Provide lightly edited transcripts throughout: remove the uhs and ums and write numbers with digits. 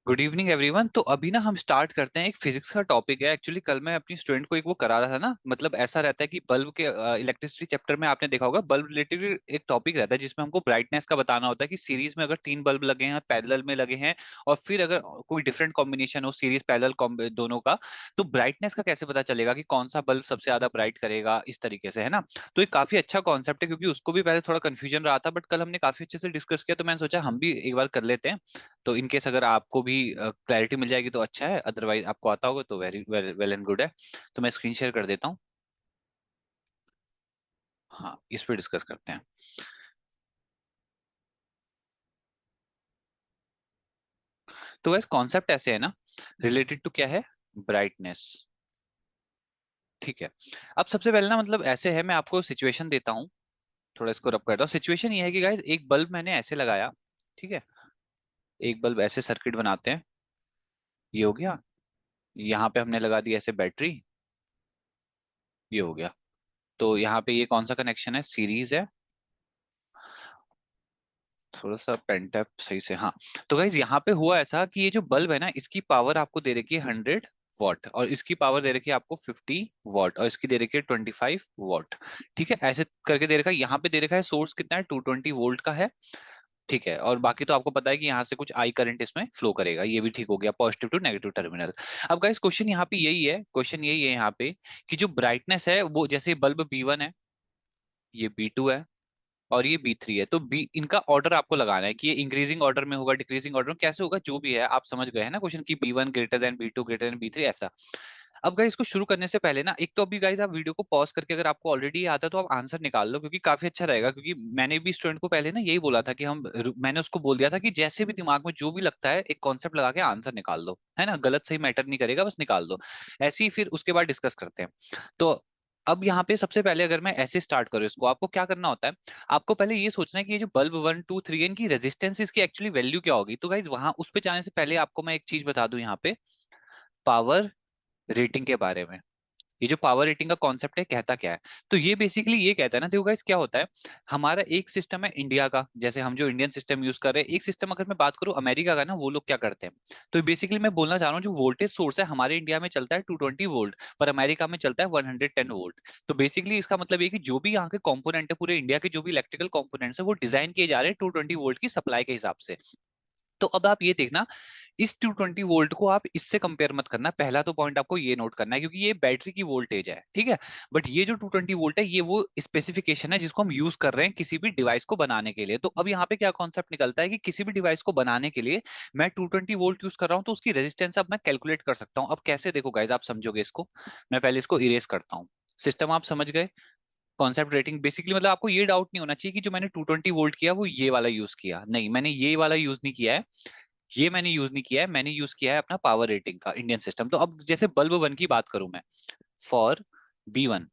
Good evening everyone. तो अभी ना हम स्टार्ट करते हैं। एक फिजिक्स का टॉपिक है। एक्चुअली कल मैं अपनी स्टूडेंट को एक वो करा रहा था ना, मतलब ऐसा रहता है कि बल्ब के इलेक्ट्रिसिटी चैप्टर में आपने देखा होगा, बल्ब रिलेटेड एक टॉपिक रहता है जिसमें हमको ब्राइटनेस का बताना होता है कि सीरीज में अगर तीन बल्ब लगे हैं, पैरेलल में लगे हैं, और फिर अगर कोई डिफरेंट कॉम्बिनेशन हो सीरीज पैरेलल दोनों का, तो ब्राइटनेस का कैसे पता चलेगा कि कौन सा बल्ब सबसे ज्यादा ब्राइट करेगा, इस तरीके से, है ना। तो एक काफी अच्छा कॉन्सेप्ट है, क्योंकि उसको भी पहले थोड़ा कंफ्यूजन रहा था, बट कल हमने काफी अच्छे से डिस्कस किया, तो मैंने सोचा हम भी एक बार कर लेते हैं। तो इन केस अगर आपको भी क्लैरिटी मिल जाएगी तो अच्छा है, अदरवाइज आपको आता होगा तो very well well and good है। तो मैं स्क्रीन शेयर कर देता हूँ। हाँ, इस पे डिस्कस करते हैं। तो वैसे कॉन्सेप्ट ऐसे है ना, रिलेटेड टू क्या है, ब्राइटनेस। ठीक है। अब सबसे पहले ना, मतलब ऐसे है, मैं आपको सिचुएशन देता हूँ, थोड़ा इसको रब करता हूँ। सिचुएशन ये है कि गाइस, एक बल्ब मैंने ऐसे लगाया। ठीक है। एक बल्ब ऐसे सर्किट बनाते हैं। ये हो गया। यहाँ पे हमने लगा दी ऐसे बैटरी। ये हो गया। तो यहाँ पे ये कौन सा कनेक्शन है, सीरीज है। थोड़ा सा पेंटअप सही से, हाँ। तो गाइज यहाँ पे हुआ ऐसा कि ये जो बल्ब है ना, इसकी पावर आपको दे रखी है 100 वॉट, और इसकी पावर दे रखी है आपको 50 वॉट, और इसकी दे रखी है 25 वॉट। ठीक है, ऐसे करके दे रखा है। यहाँ पे दे रखा है सोर्स कितना है, 220 वोल्ट का है। ठीक है, और बाकी तो आपको पता है कि यहाँ से कुछ आई करंट इसमें फ्लो करेगा। ये भी ठीक हो गया, पॉजिटिव टू नेगेटिव टर्मिनल। अब गाइस क्वेश्चन यहाँ पे यही है, क्वेश्चन यही है यहाँ पे, कि जो ब्राइटनेस है वो, जैसे बल्ब B1 है, ये B2 है, और ये B3 है, तो बी इनका ऑर्डर आपको लगाना है कि ये इंक्रीजिंग ऑर्डर में होगा, डिक्रीजिंग ऑर्डर में कैसे होगा, जो भी है आप समझ गए हैं ना क्वेश्चन, की B1 greater than B2 greater than B3 ऐसा। अब गाइस इसको शुरू करने से पहले ना, एक तो अभी गाइस आप वीडियो को पॉज करके, अगर आपको ऑलरेडी आता है तो आप आंसर निकाल लो, क्योंकि काफी अच्छा रहेगा। क्योंकि मैंने भी स्टूडेंट को पहले ना यही बोला था कि मैंने उसको बोल दिया था कि जैसे भी दिमाग में जो भी लगता है, एक कॉन्सेप्ट लगा के आंसर निकाल दो, है ना, गलत सही मैटर नहीं करेगा, बस निकाल दो। ऐसे ही फिर उसके बाद डिस्कस करते हैं। तो अब यहाँ पे सबसे पहले अगर मैं ऐसे स्टार्ट करूँ इसको, आपको क्या करना होता है, आपको पहले ये सोचना है कि ये जो बल्ब 1 2 3 इनकी रेजिस्टेंस, इसकी एक्चुअली वैल्यू क्या होगी। तो गाइज वहां उस पे जाने से पहले आपको मैं एक चीज बता दूं यहाँ पे, पावर रेटिंग के बारे में। ये जो पावर रेटिंग का कॉन्सेप्ट है, कहता क्या है, तो ये बेसिकली ये कहता है ना, देखो गाइस क्या होता है, हमारा एक सिस्टम है इंडिया का, जैसे हम जो इंडियन सिस्टम यूज कर रहे हैं, एक सिस्टम अगर मैं बात करूं अमेरिका का ना, वो लोग क्या करते हैं। तो बेसिकली मैं बोलना चाह रहा हूँ, जो वोल्टेज सोर्स है हमारे इंडिया में चलता है 220 वोल्ट, पर अमेरिका में चलता है 110 वोल्ट। तो बेसिकली इसका मतलब ये कि जो भी यहाँ के कंपोनेंट है, पूरे इंडिया के जो भी इलेक्ट्रिकल कंपोनेंट्स है, वो डिजाइन किए जा रहे हैं 220 वोल्ट की सप्लाई के हिसाब से। तो अब आप ये देखना, इस 220 वोल्ट को आप इससे कंपेयर मत करना, पहला तो पॉइंट आपको ये नोट करना है, क्योंकि ये बैटरी की वोल्टेज है, ठीक है। बट ये जो 220 वोल्ट है, ये वो स्पेसिफिकेशन है जिसको हम यूज कर रहे हैं किसी भी डिवाइस को बनाने के लिए। तो अब यहाँ पे क्या कॉन्सेप्ट निकलता है कि किसी भी डिवाइस को बनाने के लिए मैं 220 वोल्ट यूज कर रहा हूँ, तो उसकी रेजिस्टेंस अब मैं कैलकुलेट कर सकता हूँ। अब कैसे, देखो गाइज आप समझोगे इसको, मैं पहले इसको इरेज करता हूँ। सिस्टम आप समझ गए। कॉन्सेप्ट रेटिंग बेसिकली मतलब आपको ये डाउट नहीं होना चाहिए कि जो मैंने 220 वोल्ट किया वो ये वाला यूज किया, नहीं, मैंने ये वाला यूज नहीं किया है। ये मैंने यूज नहीं किया है, मैंने यूज किया है अपना पावर रेटिंग का इंडियन सिस्टम। तो अब जैसे बल्ब 1 की बात करूं मैं, फॉर B1।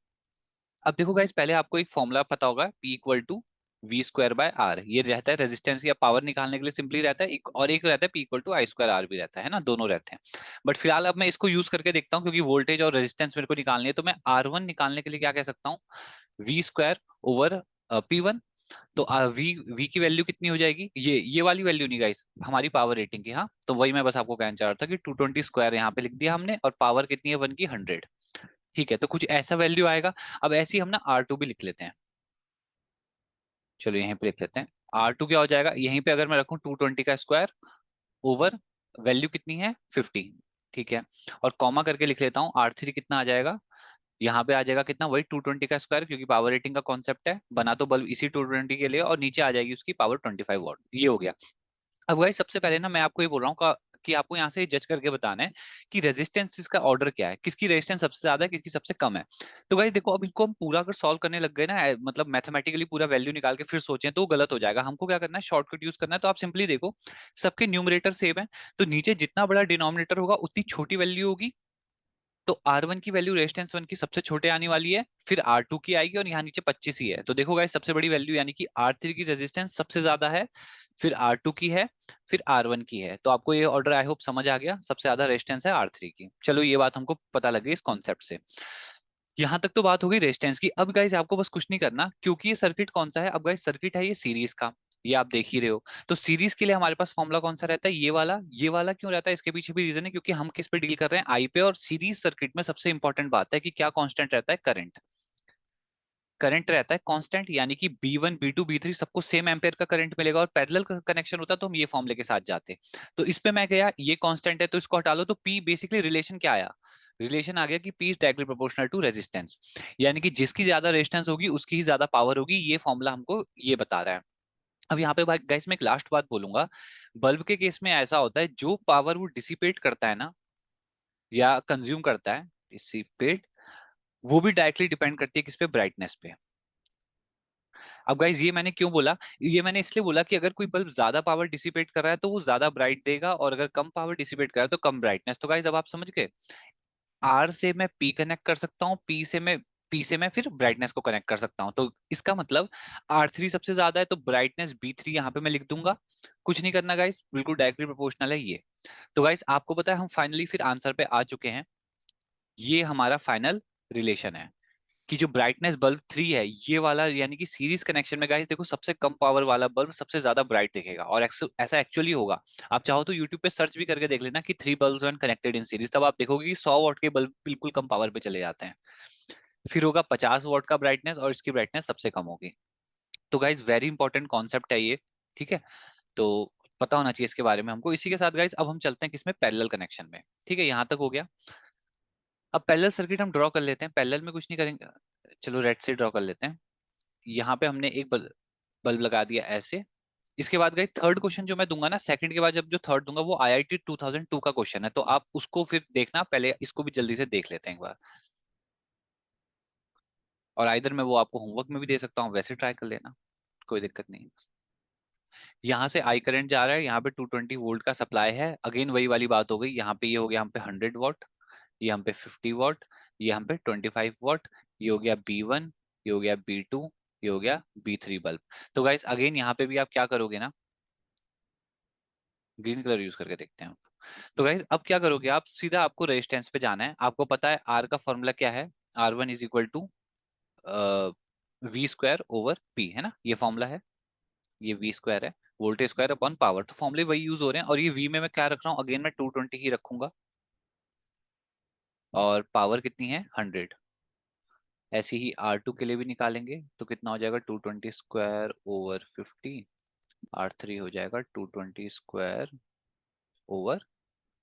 अब देखो गाइस, पहले आपको एक फॉर्मूला पता होगा, P = V² बाय R। ये रहता है रेजिस्टेंस या पावर निकालने के लिए, सिंपली रहता है और एक रहता है P = I²R भी रहता है ना, दोनों रहते हैं। बट फिलहाल अब मैं इसको यूज करके देखता हूँ, क्योंकि वोल्टेज और रेजिस्टेंस मेरे को निकालनी है, तो मैं R1 निकालने के लिए क्या कह सकता हूँ, V² ओवर P1। तो वी वी की वैल्यू कितनी हो जाएगी, ये वाली वैल्यू नहीं गाइस, हमारी पावर रेटिंग की। हाँ, तो वही मैं बस आपको कहना चाह रहा था कि 220 स्क्वायर यहाँ पे लिख दिया हमने, और पावर कितनी है 1 की 100। ठीक है, तो कुछ ऐसा वैल्यू आएगा। अब ऐसे ही हम ना R2 भी लिख लेते हैं। चलो यहीं पे लिख लेते हैं। R2 क्या हो जाएगा, यहीं पे अगर मैं रखूं 220 का स्क्वायर ओवर वैल्यू कितनी है 50। ठीक है, और कॉमा करके लिख लेता हूँ, R3 कितना आ जाएगा, यहाँ पे आ जाएगा कितना, वही 220 का स्क्वायर, क्योंकि पावर रेटिंग का कॉन्सेप्ट है, बना तो बल्ब इसी 220 के लिए, और नीचे आ जाएगी उसकी पावर 25 वॉट। ये हो गया। अब गाइस सबसे पहले ना मैं आपको ये बोल रहा हूँ कि आपको यहाँ से जज करके बताना है कि रेजिस्टेंस इसका ऑर्डर क्या है, किसकी रेजिस्टेंस सबसे ज्यादा है, किसकी सबसे कम है। तो गाइस देखो, अब इनको हम पूरा अगर सॉल्व करने लग गए ना, मतलब मैथमेटिकली पूरा वैल्यू निकाल के फिर सोचें, तो वो गलत हो जाएगा। हमको क्या करना है, शॉर्टकट यूज करना है। तो आप सिंपली देखो, सबके न्यूमरेटर सेम है, तो नीचे जितना बड़ा डिनोमिनेटर होगा उतनी छोटी वैल्यू होगी। तो R1 की वैल्यू रेजिस्टेंस 1 की सबसे छोटे आने वाली है, फिर R2 की आएगी, और यहाँ नीचे 25 ही है। तो देखो गाइस, सबसे बड़ी वैल्यू यानी कि R3 की रेजिस्टेंस सबसे ज्यादा है, फिर R2 की है, फिर R1 की है। तो आपको ये ऑर्डर आई होप समझ आ गया, सबसे ज्यादा रेजिस्टेंस है R3 की। चलो ये बात हमको पता लग गई इस कॉन्सेप्ट से। यहाँ तक तो बात हो गई रेजिस्टेंस की। अब गाइस आपको बस कुछ नहीं करना, क्योंकि ये सर्किट कौन सा है, अब गाइस सर्किट है ये सीरीज का। ये आप देख ही रहे हो। तो सीरीज के लिए हमारे पास फॉर्मूला कौन सा रहता है, ये वाला क्यों रहता है, इसके पीछे भी रीजन है, क्योंकि हम किस पे डील कर रहे हैं, आई पे। और सीरीज सर्किट में सबसे इंपॉर्टेंट बात है कि क्या कांस्टेंट रहता है, करंट। करंट रहता है कांस्टेंट, यानी कि B1 B2 B3 सबको सेम एम्पेयर का करंट मिलेगा। और पैरेलल का कनेक्शन होता तो हम ये फॉर्मूले के साथ जाते। तो इस पे मैं गया, ये कांस्टेंट है तो इसको हटा लो, तो P बेसिकली रिलेशन क्या आया, रिलेशन आ गया कि P is directly proportional to resistance, यानी कि जिसकी ज्यादा रेजिस्टेंस होगी उसकी ही ज्यादा पावर होगी। ये फॉर्मूला हमको ये बता रहा है। अब यहाँ पे भाई गाइस मैं एक लास्ट बात बोलूंगा। बल्ब के केस में ऐसा होता है, जो पावर वो डिसिपेट करता है ना, या कंज्यूम करता है, डिसिपेट, वो भी डायरेक्टली डिपेंड करती है किस पे, ब्राइटनेस पे। अब गाइज ये मैंने क्यों बोला, ये मैंने इसलिए बोला कि अगर कोई बल्ब ज्यादा पावर डिसिपेट कर रहा है तो वो ज्यादा ब्राइट देगा, और अगर कम पावर डिसिपेट कर रहा है तो कम ब्राइटनेस। तो गाइज अब आप समझ गए, आर से मैं पी कनेक्ट कर सकता हूँ, पी से मैं फिर ब्राइटनेस को कनेक्ट कर सकता हूँ। तो इसका मतलब R3 सबसे ज्यादा है तो ब्राइटनेस B3 यहाँ पे मैं लिख दूंगा। कुछ नहीं करना गाइस, बिल्कुल डायरेक्टली प्रोपोर्शनल है ये। तो गाइस आपको पता है हम फाइनली फिर आंसर पे आ चुके हैं। ये हमारा फाइनल रिलेशन है कि जो ब्राइटनेस बल्ब 3 है ये वाला, यानी कि सीरीज कनेक्शन में गाइस देखो, सबसे कम पावर वाला बल्ब सबसे ज्यादा ब्राइट दिखेगा। और ऐसा एक्चुअली होगा। आप चाहो तो यूट्यूब पे सर्च भी करके देख लेना कि 3 bulbs when connected in series, तब आप देखोगे कि 100 वॉट के बल्ब बिल्कुल कम पावर पे चले जाते हैं। फिर होगा 50 वॉट का ब्राइटनेस, और इसकी ब्राइटनेस सबसे कम होगी। तो गाइज वेरी इंपॉर्टेंट कॉन्सेप्ट है ये। ठीक है। तो पता होना चाहिए इसके बारे में हमको। इसी के साथ गाइज अब हम चलते हैं किसमें, पैरेलल कनेक्शन में। ठीक है, यहाँ तक हो गया। अब पैरेलल सर्किट हम ड्रॉ कर लेते हैं। पैरेलल में कुछ नहीं करेंगे, चलो रेड से ड्रॉ कर लेते हैं। यहाँ पे हमने एक बल्ब लगा दिया ऐसे। इसके बाद गई थर्ड क्वेश्चन जो मैं दूंगा ना, सेकंड के बाद जब जो थर्ड दूंगा वो IIT 2002 का क्वेश्चन है, तो आप उसको फिर देखना, पहले इसको भी जल्दी से देख लेते हैं एक बार। और आइदर मैं वो आपको होमवर्क में भी दे सकता हूँ, वैसे ट्राई कर लेना, कोई दिक्कत नहीं। यहाँ से आई करंट जा रहा है, यहाँ पे 220 वोल्ट का सप्लाई है। अगेन वही वाली बात हो गई, यहाँ पे ये हो गया हम पे 100 वॉट, ये हम पे 50 वॉट, ये हम पे 25 वॉट, ये हो गया B1, ये हो गया B2, ये हो गया B3 बल्ब। तो गाइस अगेन यहाँ पे भी आप क्या करोगे ना, ग्रीन कलर यूज करके देखते हैं। तो गाइस अब क्या करोगे आप, सीधा आपको रेजिस्टेंस पे जाना है। आपको पता है आर का फॉर्मूला क्या है, R1 is equal to V² over P, है ना, ये फॉर्मूला है, ये V² है, वोल्टेज स्क्वायर अपॉन पावर। तो फॉर्मूले वही यूज हो रहे हैं। और ये V में मैं क्या रख रहा हूँ, अगेन मैं 220 ही रखूंगा, और पावर कितनी है 100। ऐसे ही R2 के लिए भी निकालेंगे, तो कितना हो जाएगा 220² ओवर 50, R3 हो जाएगा 220² ओवर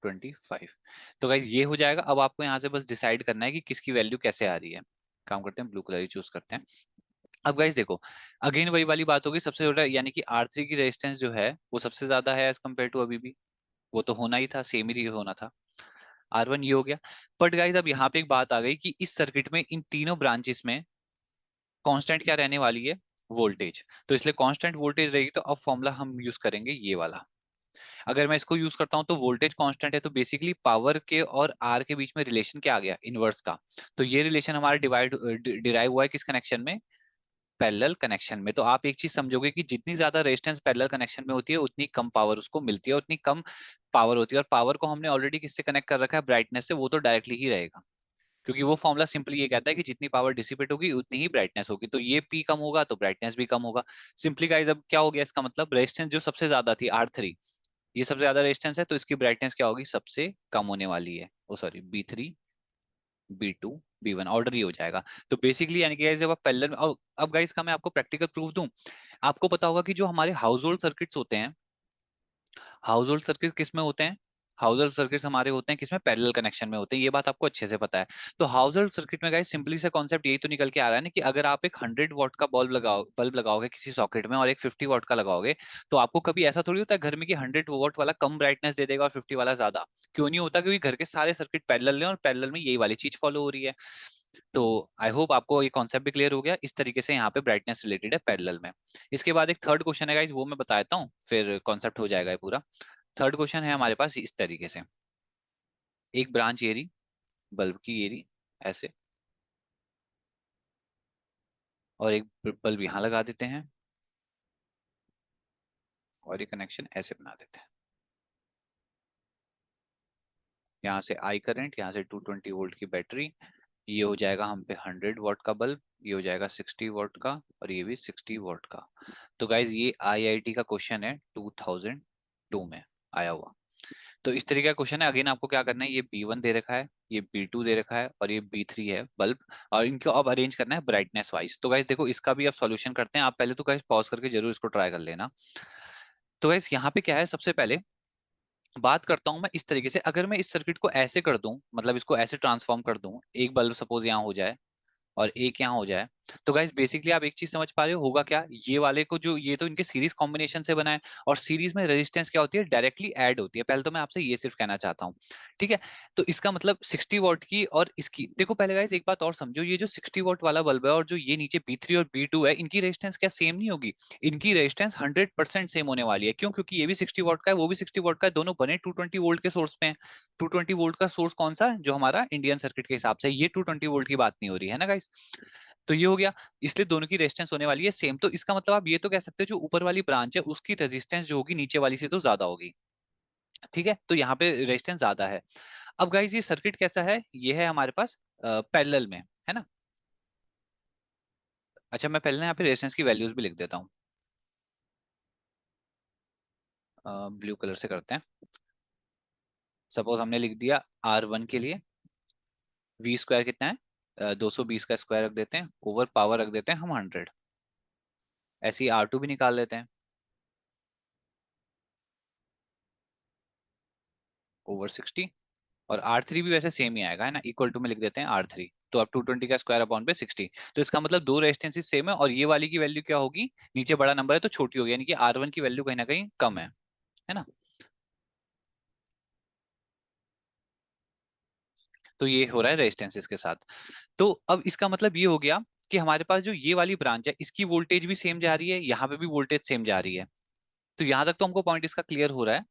25। तो गाइज ये हो जाएगा। अब आपको यहाँ से बस डिसाइड करना है कि किसकी वैल्यू कैसे आ रही है। काम करते हैं, ब्लू कलर ही चूज करते हैं। अब गाइज देखो, अगेन वही वाली बात होगी, सबसे ज्यादा यानी कि R3 की रेजिस्टेंस जो है वो सबसे ज्यादा है एज कम्पेयर टू अभी भी, वो तो होना ही था, सेम ही होना था। R1 ये हो गया। बट गाइज अब यहाँ पे एक बात आ गई कि इस सर्किट में इन तीनों ब्रांचेस में कांस्टेंट क्या रहने वाली है, वोल्टेज। तो इसलिए कांस्टेंट वोल्टेज रहेगी, तो अब फॉर्मूला हम यूज करेंगे ये वाला। अगर मैं इसको यूज करता हूं तो वोल्टेज कांस्टेंट है, तो बेसिकली पावर के और आर के बीच में रिलेशन क्या आ गया, इनवर्स का। तो ये रिलेशन हमारा डिराइव हुआ है किस कनेक्शन में, पैरेलल कनेक्शन में। तो आप एक चीज समझोगे कि जितनी ज्यादा रेजिस्टेंस पैरेलल कनेक्शन में होती है उतनी कम पावर उसको मिलती है, उतनी कम पावर होती है। और पावर को हमने ऑलरेडी किससे कनेक्ट कर रखा है, ब्राइटनेस से, वो तो डायरेक्टली ही रहेगा, क्योंकि वो फॉर्मूला सिंपली ये कहता है कि जितनी पावर डिसिपेट होगी उतनी ही ब्राइटनेस होगी। तो ये पी कम होगा तो ब्राइटनेस भी कम होगा। सिंपली गाइस अब क्या हो गया, इसका मतलब रेजिस्टेंस जो सबसे ज्यादा थी R3, ये सबसे ज्यादा रेजिस्टेंस है, तो इसकी ब्राइटनेस क्या होगी, सबसे कम होने वाली है। ओ sorry, B3 B2 B1 order ही हो जाएगा। तो बेसिकली यानी कि guys, जब आप पैरेलल में, अब गाइस का मैं आपको प्रैक्टिकल प्रूफ दूं। आपको पता होगा कि जो हमारे हाउस होल्ड सर्किट्स होते हैं, हाउस होल्ड सर्किट किस में होते हैं, हाउस होल्ड सर्किट्स हमारे होते हैं किसमें, पैरेलल कनेक्शन में होते हैं। ये बात आपको अच्छे से पता है। तो हाउस होल्ड सर्किट में गाइस सिंपली सा कॉन्सेप्ट यही तो निकल के आ रहा है ना, कि अगर आप एक 100 वॉट का बल्ब लगाओगे किसी सॉकेट में, और एक 50 वॉट का लगाओगे, तो आपको कभी ऐसा थोड़ी होता है घर में कि 100 वॉट वाला कम ब्राइटनेस दे देगा और 50 वाला ज्यादा। क्यों नहीं होता, क्योंकि घर के सारे सर्किट पैरेलल हैं और पैरेलल में यही वाली चीज फॉलो हो रही है। तो आई होप आपको ये कॉन्सेप्ट भी क्लियर हो गया। इस तरीके से यहाँ पे ब्राइटनेस रिलेटेड है पैरेलल में। इसके बाद एक थर्ड क्वेश्चन है गाइस, वो मैं बता देता हूँ, फिर कॉन्सेप्ट हो जाएगा ये पूरा। थर्ड क्वेश्चन है हमारे पास इस तरीके से, एक ब्रांच ये रही, बल्ब की ये रही ऐसे, और एक बल्ब यहाँ लगा देते हैं, और ये कनेक्शन ऐसे बना देते हैं। यहाँ से आई करंट, यहाँ से 220 वोल्ट की बैटरी, ये हो जाएगा हम पे 100 वॉट का बल्ब। ये हो जाएगा 60 वॉट का और ये भी 60 वॉट का। तो गाइज ये आईआईटी का क्वेश्चन है 2002 में आया हुआ। तो इस तरीके का क्वेश्चन है। अगेन आपको क्या करना है, ये B1 दे रखा है, ये B2 दे रखा है और ये B3 है बल्ब, और इनको अब अरेंज करना है ब्राइटनेस वाइज। तो गाइज देखो इसका भी आप सॉल्यूशन करते हैं। आप पहले तो गाइज पॉज करके जरूर इसको ट्राई कर लेना। तो गाइज यहाँ पे क्या है, सबसे पहले बात करता हूं मैं इस तरीके से। अगर मैं इस सर्किट को ऐसे कर दूं, मतलब इसको ऐसे ट्रांसफॉर्म कर दूं, एक बल्ब सपोज यहाँ हो जाए और एक यहाँ हो जाए, तो गाइस बेसिकली आप एक चीज समझ पा रहे हो होगा क्या, ये वाले को जो ये तो इनके सीरीज कॉम्बिनेशन से बना है, और सीरीज में रेजिस्टेंस क्या होती है, डायरेक्टली ऐड होती है। पहले तो मैं आपसे ये सिर्फ कहना चाहता हूँ, ठीक है। तो इसका मतलब 60 वॉट की और इसकी, देखो पहले गाइस एक बात और समझो, ये जो 60 वॉट वाला बल्ब है और जो ये नीचे B3 और B2 है, इनकी रेजिस्टेंस क्या सेम नहीं होगी? इनकी रेजिस्टेंस 100% सेम होने वाली है। क्यों? क्योंकि ये भी 60 वॉट का है, वो भी 60 वॉट का है, दोनों बने 220 वोल्ट के सोर्स पे हैं। 220 वोल्ट का सोर्स कौन सा है? जो हमारा इंडियन सर्किट के हिसाब से है। ये 220 वोल्ट की बात नहीं हो रही है ना गाइस। तो ये हो गया, इसलिए दोनों की रेजिस्टेंस होने वाली है सेम। तो इसका मतलब आप ये तो कह सकते हो जो ऊपर वाली ब्रांच है उसकी रेजिस्टेंस जो होगी नीचे वाली से तो ज्यादा होगी, ठीक है। तो यहाँ पे रेजिस्टेंस ज्यादा है। अब गाइस ये सर्किट कैसा है, ये है हमारे पास पैरेलल में, है ना। अच्छा मैं पहले ना यहाँ पे रेजिस्टेंस की वैल्यूज भी लिख देता हूँ। ब्लू कलर से करते हैं। सपोज हमने लिख दिया R1 के लिए V स्क्वायर कितना है, 220 का स्क्वायर रख देते हैं, ओवर पावर रख देते हैं हम 100। ऐसे ही R2 भी निकाल लेते हैं, ओवर 60। और R3 भी वैसे सेम ही आएगा, है ना, इक्वल टू में लिख देते हैं R3। तो अब 220 का स्क्वायर अपॉन पे 60। तो इसका मतलब दो रेजिस्टेंसेस सेम है, और ये वाली की वैल्यू क्या होगी, नीचे बड़ा नंबर है तो छोटी होगी, यानी कि R1 की वैल्यू कहीं ना कहीं कम है ना। तो ये हो रहा है रेजिस्टेंसेस के साथ। तो अब इसका मतलब ये हो गया कि हमारे पास जो ये वाली ब्रांच है इसकी वोल्टेज भी सेम जा रही है, यहाँ पे भी वोल्टेज सेम जा रही है। तो यहाँ तक तो हमको पॉइंट इसका क्लियर हो रहा है।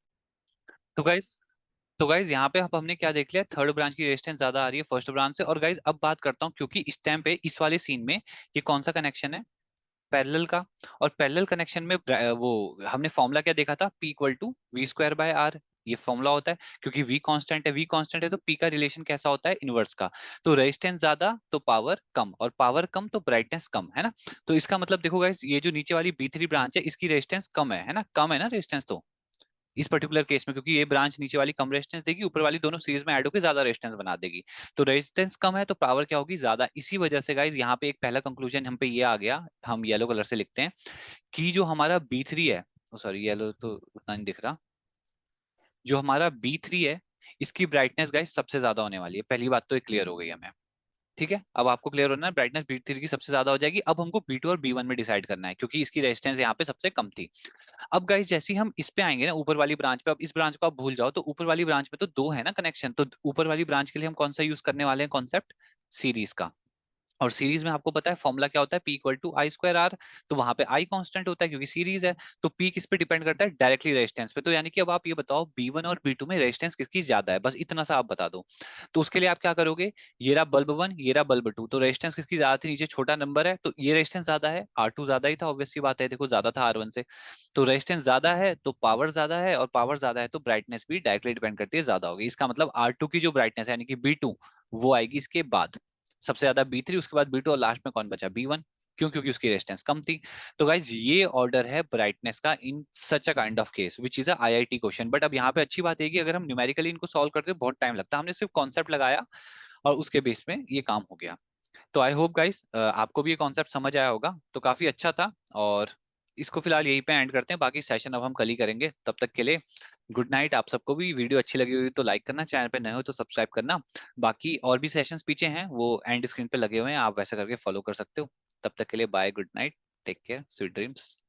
तो गाइज यहाँ पे अब हमने क्या देख लिया, थर्ड ब्रांच की रेजिस्टेंस ज्यादा आ रही है फर्स्ट ब्रांच से। और गाइज अब बात करता हूँ, क्योंकि इस टाइम पे इस वाले सीन में ये कौन सा कनेक्शन है, पैरेलल का। और पैरेलल कनेक्शन में वो हमने फॉर्मूला क्या देखा था, P equal to V square by R. ये फॉर्मूला होता है, क्योंकि V कांस्टेंट है, V कांस्टेंट है तो P का रिलेशन कैसा होता है, इनवर्स का। तो रेजिस्टेंस ज्यादा तो पावर कम, और पावर कम तो ब्राइटनेस कम, है ना। तो इसका मतलब देखो गाइस, ये जो नीचे वाली B3 ब्रांच है इसकी रेजिस्टेंस कम है ना, कम है ना रेजिस्टेंस तो इस पर्टिकुलर केस में, क्योंकि ये ब्रांच नीचे वाली कम रेजिस्टेंस देगी, ऊपर वाली दोनों सीरीज में ऐड होकर ज्यादा रेजिस्टेंस बना देगी। तो रेजिस्टेंस कम है तो पावर क्या होगी, ज्यादा। इसी वजह से गाइज यहाँ पे एक पहला कंक्लूजन हम पे ये आ गया, हम येलो कलर से लिखते हैं कि जो हमारा B3 है, सॉरी येलो तो उतना नहीं दिख रहा, जो हमारा B3 है इसकी ब्राइटनेस गाइस सबसे ज्यादा होने वाली है। पहली बात तो ये क्लियर हो गई हमें, ठीक है। अब आपको क्लियर होना है, ब्राइटनेस B3 की सबसे ज्यादा हो जाएगी। अब हमको B2 और B1 में डिसाइड करना है, क्योंकि इसकी रेजिस्टेंस यहाँ पे सबसे कम थी। अब गाइस जैसे ही हम इस पे आएंगे ना, ऊपर वाली ब्रांच पे, अब इस ब्रांच को आप भूल जाओ, तो ऊपर वाली ब्रांच में तो दो है ना कनेक्शन, तो ऊपर वाली ब्रांच के लिए हम कौन सा यूज करने वाले हैं कॉन्सेप्ट, सीरीज का। और सीरीज में आपको पता है फॉर्मूला क्या होता है, P equal to I square R. तो वहां पे आई कांस्टेंट होता है क्योंकि सीरीज है। तो P किस पे डिपेंड करता है, डायरेक्टली रेजिस्टेंस पे। तो यानी कि अब आप ये बताओ B1 और B2 में रेजिस्टेंस किसकी ज्यादा है, बस इतना सा आप बता दो। तो उसके लिए आप क्या करोगे, ये रहा बल्ब 1, ये रहा बल्ब 2, तो रेजिस्टेंस किसकी ज्यादा थी, नीचे छोटा नंबर है तो ये रेजिस्टेंस ज्यादा है, R2 ज्यादा ही था, ऑब्वियस सी बात है, देखो ज्यादा था R1 से। तो रेजिस्टेंस ज्यादा है तो पावर ज्यादा है, और पावर ज्यादा है तो ब्राइटनेस भी डायरेक्टली डिपेंड करती है, ज्यादा होगी। इसका मतलब R2 की जो ब्राइटनेस है यानी कि B2, वो आएगी इसके बाद, सबसे ज्यादा B3, उसके बाद B2 और लास्ट में कौन बचा, B1। क्यों? क्योंकि उसकी रेजिस्टेंस कम थी। तो गाइज ये ऑर्डर है ब्राइटनेस का in such a kind of case which is a IIT question. But अब यहाँ पे अच्छी बात है कि अगर हम न्यूमेरिकली इनको सॉल्व करते हैं बहुत टाइम लगता है, हमने सिर्फ कॉन्सेप्ट लगाया और उसके बेस में ये काम हो गया। तो आई होप गाइस आपको भी ये कॉन्सेप्ट समझ आया होगा, तो काफी अच्छा था। और इसको फिलहाल यहीं पे एंड करते हैं, बाकी सेशन अब हम कल ही करेंगे। तब तक के लिए गुड नाइट। आप सबको भी वीडियो अच्छी लगी हुई तो लाइक करना, चैनल पे नए हो तो सब्सक्राइब करना। बाकी और भी सेशंस पीछे हैं, वो एंड स्क्रीन पे लगे हुए हैं, आप वैसा करके फॉलो कर सकते हो। तब तक के लिए bye, good night, take care, sweet dreams.